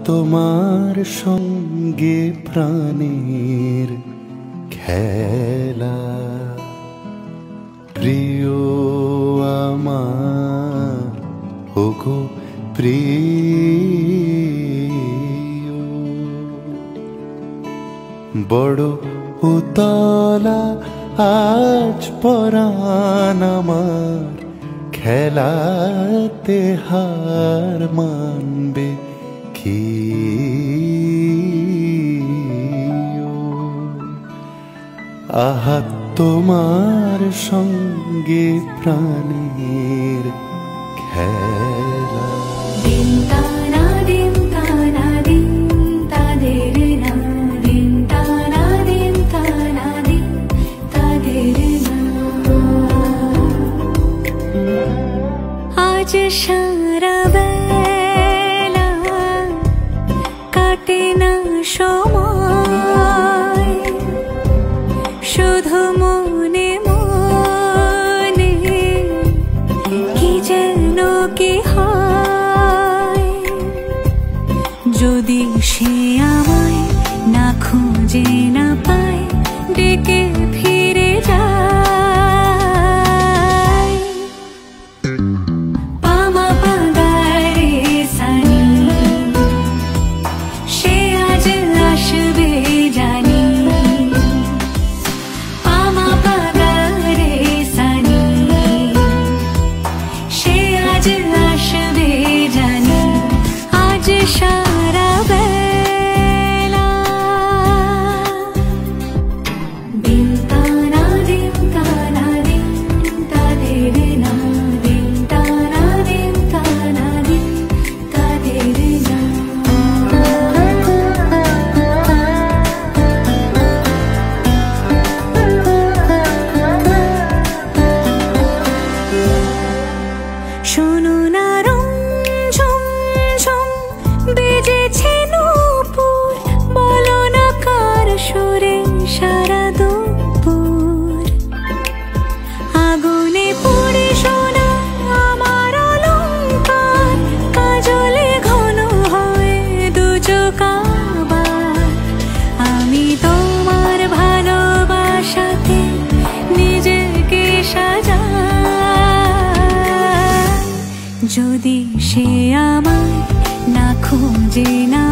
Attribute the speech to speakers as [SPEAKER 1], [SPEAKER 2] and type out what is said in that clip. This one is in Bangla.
[SPEAKER 1] তোমার সঙ্গে প্রাণের খেলা, প্রিয় আমার ওগো প্রিয়। বড় উতলা আজ পরাণ আমার, খেলাতে হার মানবে কি? আহা তোমার সঙ্গে প্রাণের খেলা।
[SPEAKER 2] আজ সারা বেলা কাটে না সময়, শুধু মনে মনে কি যেন কি হয়। যদি সে আমায় না খুঁজে না পায়, ডেকে ফিরে যায়। সারা বেলা দিন তানা দিন তানা দিন তাদের না, দিন তানা দিন তানা দিন তাদের না। শোনো না বেজেছে নূপুর, বলো না কার সুরে সারা দুপুর। আগুনে পুড়ে সোনা আমার অলংকার, কাজলে ঘন হয় দু চোখ আবার। আমি তোমার ভালোবাসাতে নিজেকে সাজাই। যদি সে আমায় না খুঁজে না